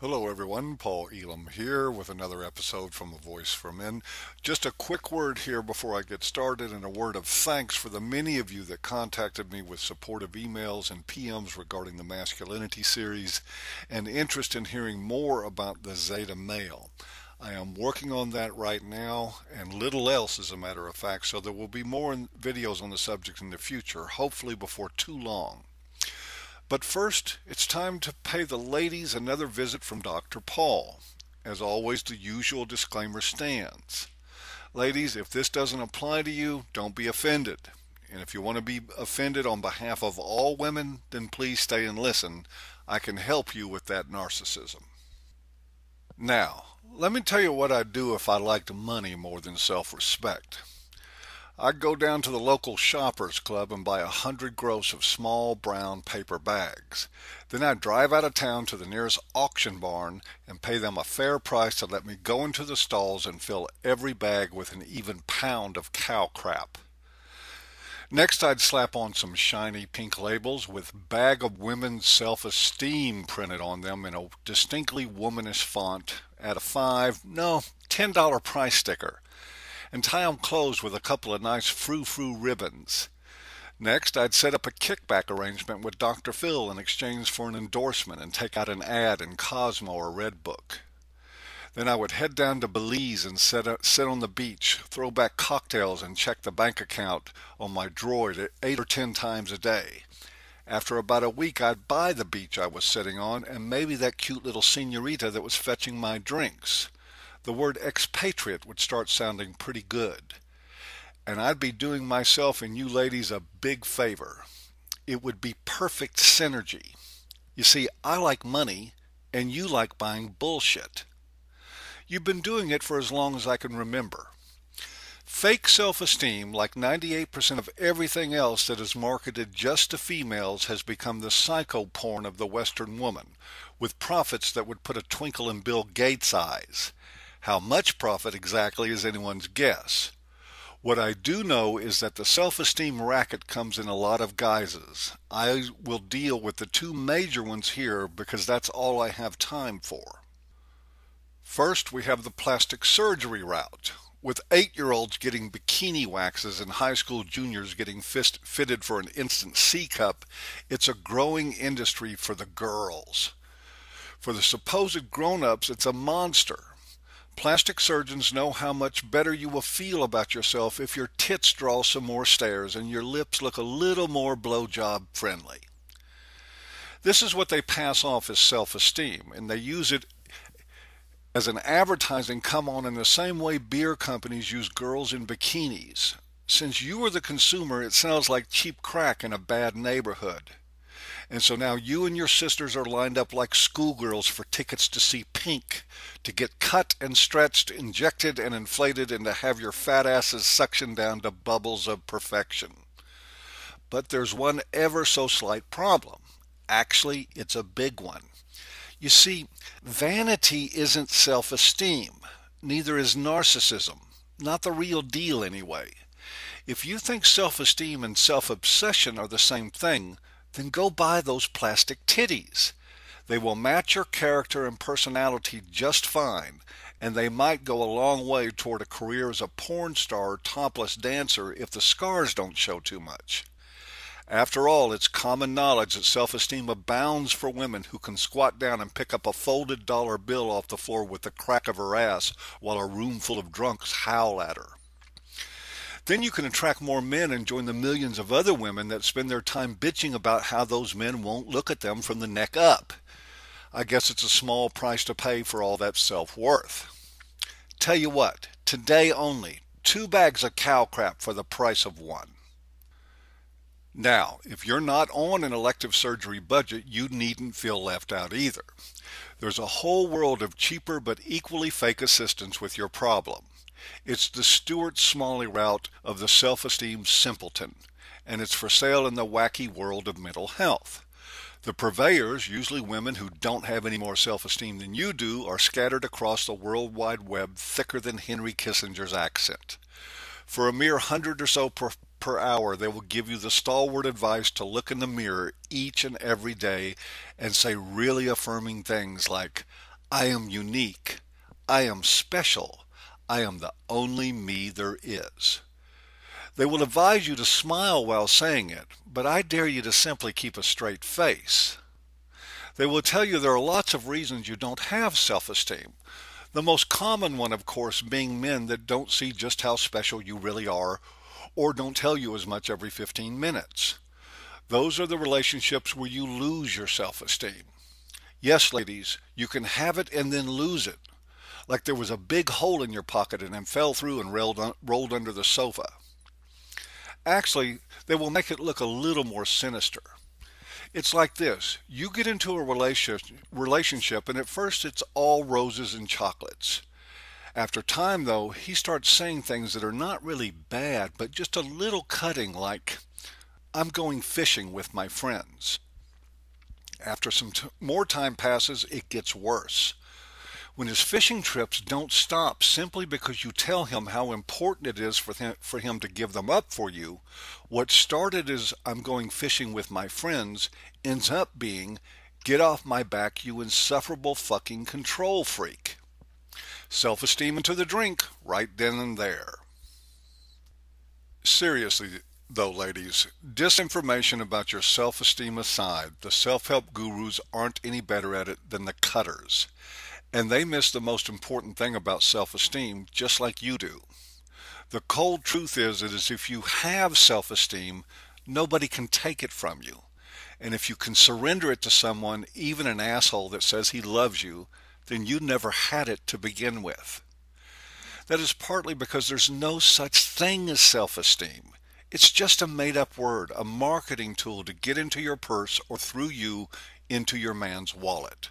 Hello, everyone. Paul Elam here with another episode from A Voice for Men. Just a quick word here before I get started, and a word of thanks for the many of you that contacted me with supportive emails and PMs regarding the masculinity series and interest in hearing more about the Zeta male. I am working on that right now, and little else, as a matter of fact, so there will be more videos on the subject in the future, hopefully before too long. But first, it's time to pay the ladies another visit from Dr. Paul. As always, the usual disclaimer stands. Ladies, if this doesn't apply to you, don't be offended. And if you want to be offended on behalf of all women, then please stay and listen. I can help you with that narcissism. Now, let me tell you what I'd do if I liked money more than self-respect. I'd go down to the local shoppers club and buy 100 gross of small brown paper bags. Then I'd drive out of town to the nearest auction barn and pay them a fair price to let me go into the stalls and fill every bag with an even pound of cow crap. Next, I'd slap on some shiny pink labels with "Bag of Women's Self-Esteem" printed on them in a distinctly womanish font at a no, $10 price sticker, and tie them closed with a couple of nice frou-frou ribbons. Next, I'd set up a kickback arrangement with Dr. Phil in exchange for an endorsement and take out an ad in Cosmo or Redbook. Then I would head down to Belize and sit on the beach, throw back cocktails, and check the bank account on my droid 8 or 10 times a day. After about a week, I'd buy the beach I was sitting on and maybe that cute little senorita that was fetching my drinks. The word expatriate would start sounding pretty good. And I'd be doing myself and you ladies a big favor. It would be perfect synergy. You see, I like money and you like buying bullshit. You've been doing it for as long as I can remember. Fake self-esteem, like 98% of everything else that is marketed just to females, has become the psycho porn of the Western woman, with profits that would put a twinkle in Bill Gates' eyes. How much profit exactly is anyone's guess. What I do know is that the self-esteem racket comes in a lot of guises. I will deal with the two major ones here because that's all I have time for. First, we have the plastic surgery route, with 8-year-olds getting bikini waxes and high school juniors getting fitted for an instant C-cup. It's a growing industry for the girls. For the supposed grown-ups, it's a monster. Plastic surgeons know how much better you will feel about yourself if your tits draw some more stares and your lips look a little more blowjob friendly. This is what they pass off as self-esteem, and they use it as an advertising come on in the same way beer companies use girls in bikinis. Since you are the consumer, it sounds like cheap crack in a bad neighborhood. And so now you and your sisters are lined up like schoolgirls for tickets to see Pink, to get cut and stretched, injected and inflated, and to have your fat asses suctioned down to bubbles of perfection. But there's one ever so slight problem. Actually, it's a big one. You see, vanity isn't self-esteem. Neither is narcissism. Not the real deal, anyway. If you think self-esteem and self-obsession are the same thing, then go buy those plastic titties. They will match your character and personality just fine, and they might go a long way toward a career as a porn star or topless dancer if the scars don't show too much. After all, it's common knowledge that self-esteem abounds for women who can squat down and pick up a folded dollar bill off the floor with the crack of her ass while a room full of drunks howl at her. Then you can attract more men and join the millions of other women that spend their time bitching about how those men won't look at them from the neck up. I guess it's a small price to pay for all that self-worth. Tell you what, today only, 2 bags of cow crap for the price of 1. Now, if you're not on an elective surgery budget, you needn't feel left out either. There's a whole world of cheaper but equally fake assistance with your problem. It's the Stuart Smalley route of the self-esteem simpleton, and it's for sale in the wacky world of mental health. The purveyors, usually women who don't have any more self-esteem than you do, are scattered across the World Wide Web thicker than Henry Kissinger's accent. For a mere 100 or so per hour, they will give you the stalwart advice to look in the mirror each and every day and say really affirming things like, I am unique. I am special. I am the only me there is. They will advise you to smile while saying it, but I dare you to simply keep a straight face. They will tell you there are lots of reasons you don't have self-esteem. The most common one, of course, being men that don't see just how special you really are or don't tell you as much every 15 minutes. Those are the relationships where you lose your self-esteem. Yes, ladies, you can have it and then lose it, like there was a big hole in your pocket and then fell through and rolled under the sofa. Actually, they will make it look a little more sinister. It's like this. You get into a relationship and at first it's all roses and chocolates. After time, though, he starts saying things that are not really bad, but just a little cutting, like, I'm going fishing with my friends. After some more time passes, it gets worse. When his fishing trips don't stop simply because you tell him how important it is for him to give them up for you, what started as I'm going fishing with my friends ends up being, get off my back, you insufferable fucking control freak. Self-esteem into the drink right then and there. Seriously, though, ladies, disinformation about your self-esteem aside, the self-help gurus aren't any better at it than the cutters. And they miss the most important thing about self-esteem, just like you do. The cold truth is that if you have self-esteem, nobody can take it from you. And if you can surrender it to someone, even an asshole that says he loves you, then you never had it to begin with. That is partly because there's no such thing as self-esteem. It's just a made-up word, a marketing tool to get into your purse or through you into your man's wallet.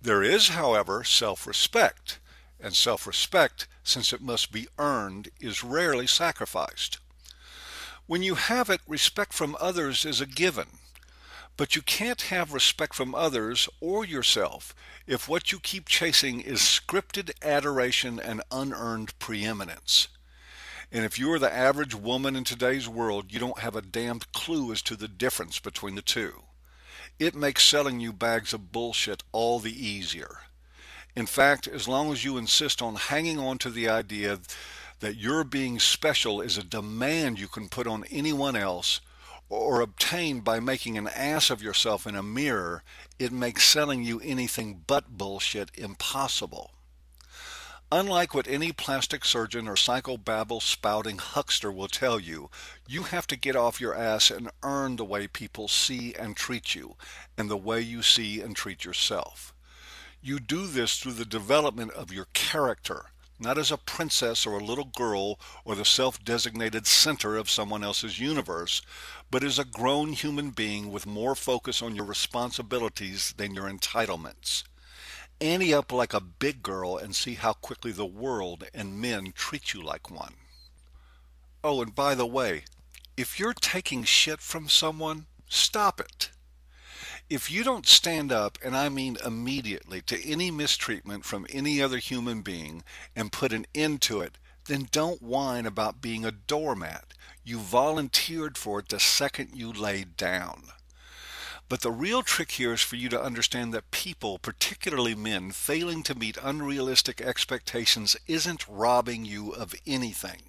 There is, however, self-respect, and self-respect, since it must be earned, is rarely sacrificed. When you have it, respect from others is a given. But you can't have respect from others or yourself if what you keep chasing is scripted adoration and unearned preeminence. And if you are the average woman in today's world, you don't have a damned clue as to the difference between the two. It makes selling you bags of bullshit all the easier. In fact, as long as you insist on hanging on to the idea that your being special is a demand you can put on anyone else, or obtained by making an ass of yourself in a mirror, it makes selling you anything but bullshit impossible. Unlike what any plastic surgeon or psychobabble spouting huckster will tell you, you have to get off your ass and earn the way people see and treat you, and the way you see and treat yourself. You do this through the development of your character, not as a princess or a little girl or the self-designated center of someone else's universe, but as a grown human being with more focus on your responsibilities than your entitlements. Ante up like a big girl and see how quickly the world and men treat you like one. Oh, and by the way, if you're taking shit from someone, stop it. If you don't stand up, and I mean immediately, to any mistreatment from any other human being and put an end to it, then don't whine about being a doormat. You volunteered for it the second you laid down. But the real trick here is for you to understand that people, particularly men, failing to meet unrealistic expectations isn't robbing you of anything.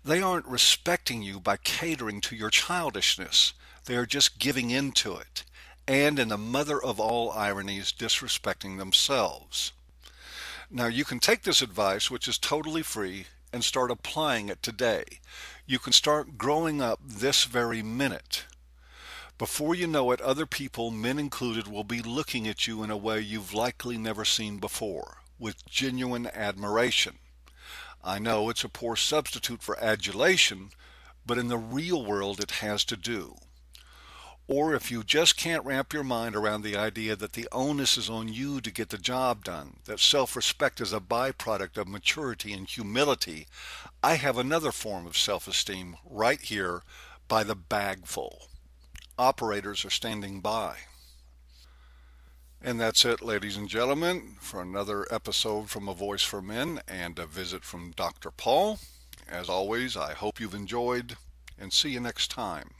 They aren't respecting you by catering to your childishness. They are just giving in to it, and in the mother of all ironies, disrespecting themselves. Now you can take this advice, which is totally free, and start applying it today. You can start growing up this very minute. Before you know it, other people, men included, will be looking at you in a way you've likely never seen before, with genuine admiration. I know it's a poor substitute for adulation, but in the real world it has to do. Or if you just can't wrap your mind around the idea that the onus is on you to get the job done, that self-respect is a byproduct of maturity and humility, I have another form of self-esteem right here by the bagful. Operators are standing by. And that's it, ladies and gentlemen, for another episode from A Voice for Men and a visit from Dr. Paul. As always, I hope you've enjoyed, and see you next time.